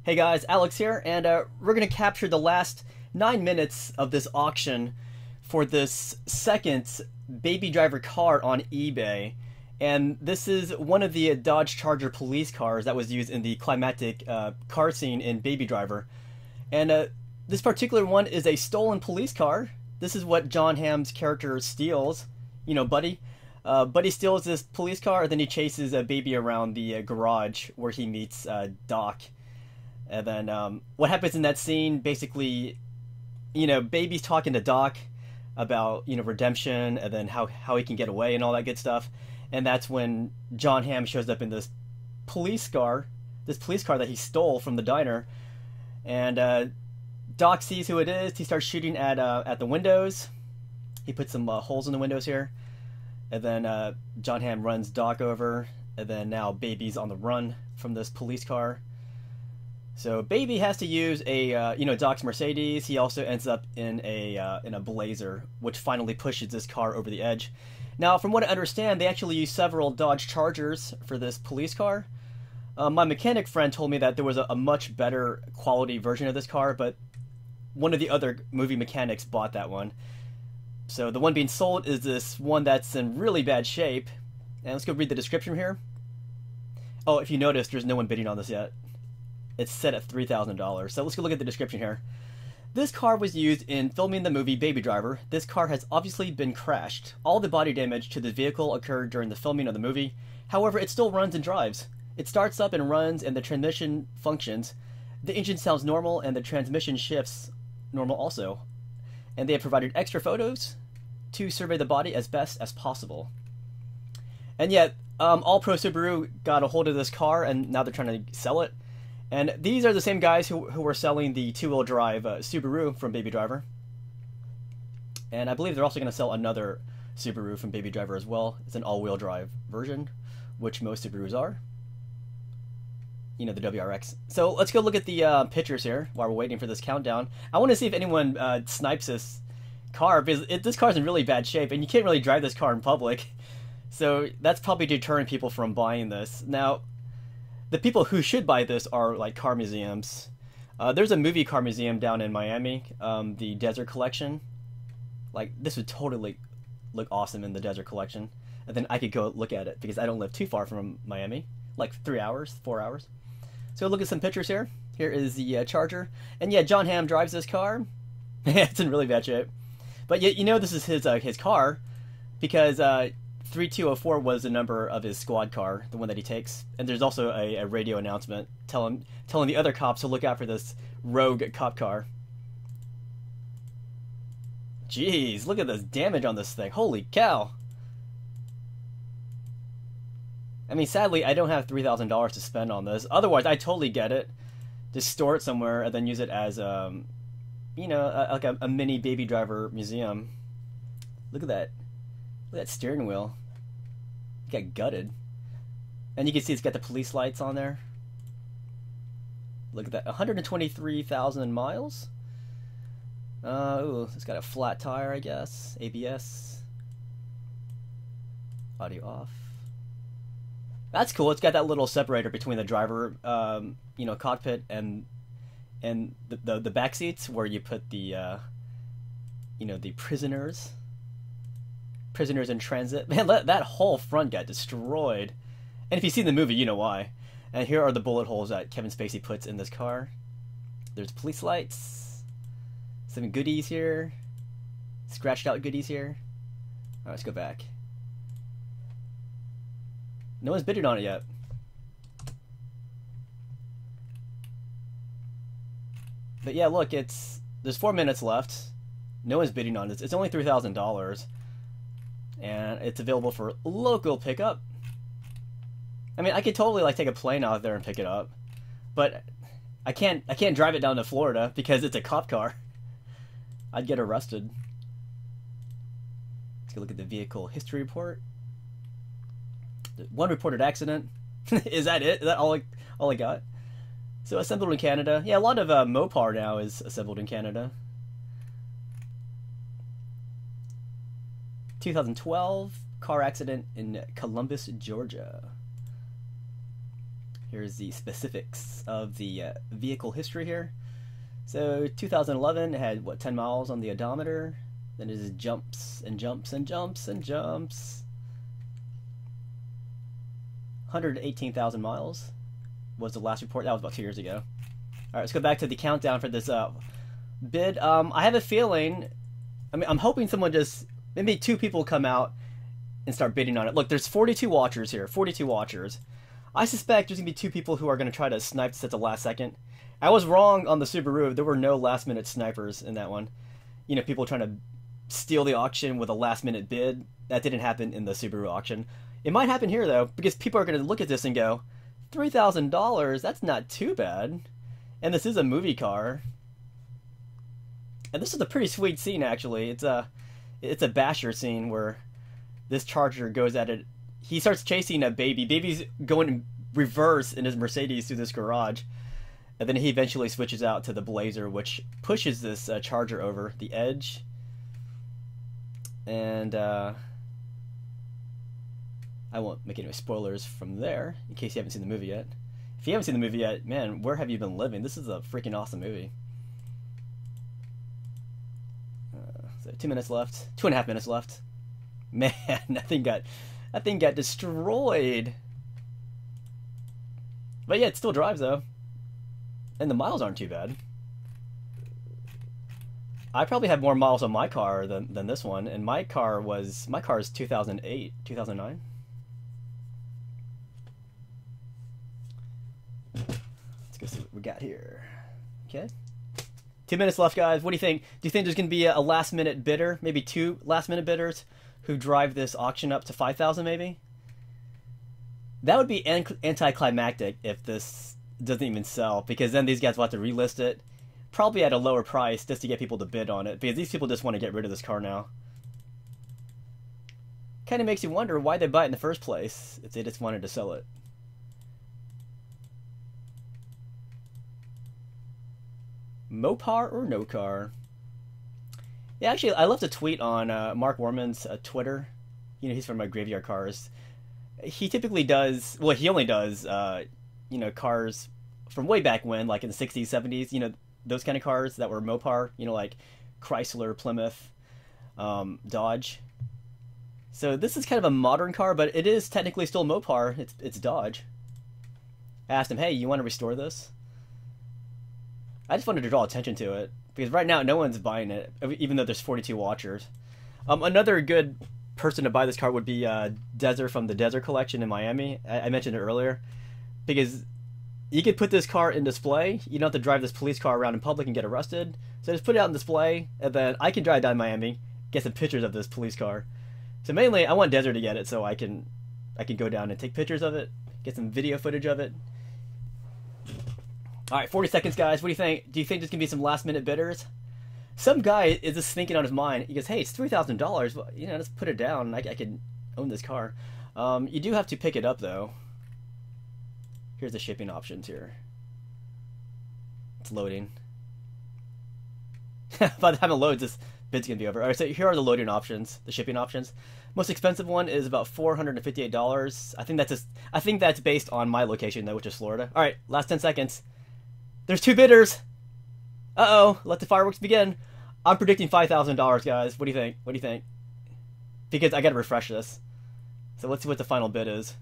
Hey guys, Alex here, and we're going to capture the last 9 minutes of this auction for this second Baby Driver car on eBay. And this is one of the Dodge Charger police cars that was used in the climactic car scene in Baby Driver. And this particular one is a stolen police car. This is what John Hamm's character steals, you know, Buddy. Buddy steals this police car, and then he chases a baby around the garage where he meets Doc. And then what happens in that scene, basically, you know, baby's talking to Doc about, you know, redemption and then how he can get away and all that good stuff. And that's when John Hamm shows up in this police car that he stole from the diner. And Doc sees who it is. He starts shooting at the windows. He puts some holes in the windows here. And then John Hamm runs Doc over. And then now baby's on the run from this police car. So Baby has to use a Doc's Mercedes. He also ends up in a Blazer, which finally pushes this car over the edge. Now, from what I understand, they actually use several Dodge Chargers for this police car. My mechanic friend told me that there was a much better quality version of this car, but one of the other movie mechanics bought that one. So the one being sold is this one that's in really bad shape. And let's go read the description here. Oh, if you notice, there's no one bidding on this yet. It's set at $3,000. So let's go look at the description here. This car was used in filming the movie Baby Driver. This car has obviously been crashed. All the body damage to the vehicle occurred during the filming of the movie. However, it still runs and drives. It starts up and runs, and the transmission functions. The engine sounds normal, and the transmission shifts normal also. And they have provided extra photos to survey the body as best as possible. And yet, All Pro Subaru got a hold of this car, and now they're trying to sell it. And these are the same guys who were selling the two-wheel drive Subaru from Baby Driver. And I believe they're also going to sell another Subaru from Baby Driver as well. It's an all-wheel drive version, which most Subarus are. You know, the WRX. So let's go look at the pictures here while we're waiting for this countdown. I want to see if anyone snipes this car, because this car's in really bad shape, and you can't really drive this car in public. So that's probably deterring people from buying this. Now, the people who should buy this are like car museums. There's a movie car museum down in Miami, the Desert Collection. Like, this would totally look awesome in the Desert Collection. And then I could go look at it because I don't live too far from Miami, like 3 hours, 4 hours. So look at some pictures here. Here is the Charger. And yeah, John Hamm drives this car. It's in really bad shape. But yet, you know, this is his car because 3204 was the number of his squad car, the one that he takes. And there's also a radio announcement telling the other cops to look out for this rogue cop car. Jeez, look at this damage on this thing. Holy cow. I mean, sadly, I don't have $3,000 to spend on this. Otherwise, I totally get it. Just store it somewhere and then use it as, like a mini Baby Driver museum. Look at that. Look at that steering wheel. Got gutted. And you can see it's got the police lights on there. Look at that. 123,000 miles. Ooh, it's got a flat tire, I guess. ABS. Audio off. That's cool. It's got that little separator between the driver, cockpit and the back seats where you put the, the prisoners in transit. Man, that whole front got destroyed. And if you've seen the movie, you know why. And here are the bullet holes that Kevin Spacey puts in this car. There's police lights. Some goodies here. Scratched out goodies here. Alright, let's go back. No one's bidding on it yet. But yeah, look, there's 4 minutes left. No one's bidding on this. It's only $3,000. And it's available for local pickup. I mean, I could totally take a plane out there and pick it up, but I can't drive it down to Florida because it's a cop car. I'd get arrested. Let's go look at the vehicle history report. One reported accident. Is that it? Is that all I got? So assembled in Canada. Yeah, a lot of Mopar now is assembled in Canada. 2012 car accident in Columbus, Georgia. Here's the specifics of the vehicle history here. So 2011 it had what, 10 miles on the odometer. Then it just jumps and jumps and jumps and jumps. 118,000 miles was the last report. That was about 2 years ago. All right, let's go back to the countdown for this bid. I have a feeling, I'm hoping someone just, maybe 2 people come out and start bidding on it. Look, there's 42 watchers here, 42 watchers. I suspect there's going to be 2 people who are going to try to snipe this at the last second. I was wrong on the Subaru. There were no last minute snipers in that one. You know, people trying to steal the auction with a last minute bid. That didn't happen in the Subaru auction. It might happen here though, because people are going to look at this and go, $3,000, that's not too bad. And this is a movie car. And this is a pretty sweet scene actually. It's a basher scene where this Charger goes at it. He starts chasing a baby. Baby's going in reverse in his Mercedes through this garage. And then he eventually switches out to the Blazer, which pushes this Charger over the edge. And I won't make any spoilers from there, in case you haven't seen the movie yet. If you haven't seen the movie yet, man, where have you been living? This is a freaking awesome movie. So 2 minutes left. 2.5 minutes left. Man, that thing got destroyed. But yeah, it still drives though. And the miles aren't too bad. I probably have more miles on my car than this one, and my car is 2008, 2009. Let's go see what we got here. Okay. 2 minutes left, guys. What do you think? Do you think there's going to be a last minute bidder, maybe 2 last minute bidders who drive this auction up to 5,000 maybe? That would be anticlimactic if this doesn't even sell, because then these guys will have to relist it, probably at a lower price just to get people to bid on it, because these people just want to get rid of this car now. Kind of makes you wonder why they buy it in the first place if they just wanted to sell it. Mopar or no car? Yeah, actually, I left a tweet on Mark Warman's Twitter. You know, he's from Graveyard Cars. He typically does, well, he only does, you know, cars from way back when, like in the 60s, 70s, you know, those kind of cars that were Mopar, you know, like Chrysler, Plymouth, Dodge. So this is kind of a modern car, but it is technically still Mopar. It's Dodge. I asked him, hey, you want to restore this? I just wanted to draw attention to it, because right now no one's buying it, even though there's 42 watchers. Another good person to buy this car would be Desert from the Desert Collection in Miami. I mentioned it earlier, because you could put this car in display. You don't have to drive this police car around in public and get arrested. So just put it out in display, and then I can drive down to Miami, get some pictures of this police car. So mainly, I want Desert to get it so I can go down and take pictures of it, get some video footage of it. All right, 40 seconds, guys. What do you think? Do you think there's going to be some last-minute bidders? Some guy is just thinking on his mind. He goes, hey, it's $3,000. Well, you know, let's put it down. I can own this car. You do have to pick it up, though. Here's the shipping options here. It's loading. By the time it loads, this bid's going to be over. All right, so here are the loading options, the shipping options. Most expensive one is about $458. I think that's based on my location, though, which is Florida. All right, last 10 seconds. There's 2 bidders. Uh-oh, let the fireworks begin. I'm predicting $5,000, guys. What do you think? What do you think? Because I gotta refresh this. So let's see what the final bid is.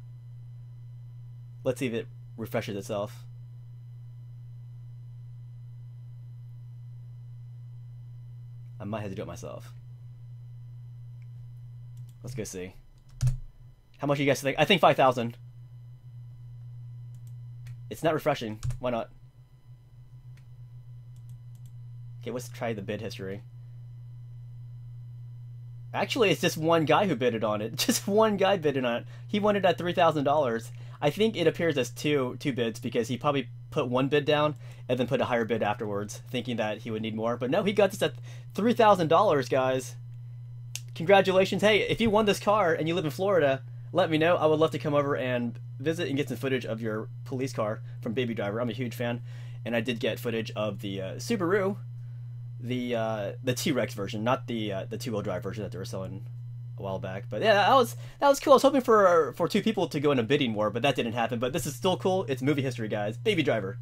Let's see if it refreshes itself. I might have to do it myself. Let's go see. How much do you guys think? I think 5,000. It's not refreshing. Why not? Okay, let's try the bid history. Actually, it's just one guy who bidded on it. Just one guy bidded on it. He won it at $3,000. I think it appears as two bids, because he probably put one bid down and then put a higher bid afterwards, thinking that he would need more. But no, he got this at $3,000, guys. Congratulations. Hey, if you won this car and you live in Florida, let me know. I would love to come over and visit and get some footage of your police car from Baby Driver. I'm a huge fan. And I did get footage of the Subaru, the T-Rex version, not the two-wheel drive version that they were selling a while back. But yeah, that was cool. I was hoping for two people to go in a bidding war, but that didn't happen. But this is still cool. It's movie history, guys. Baby Driver.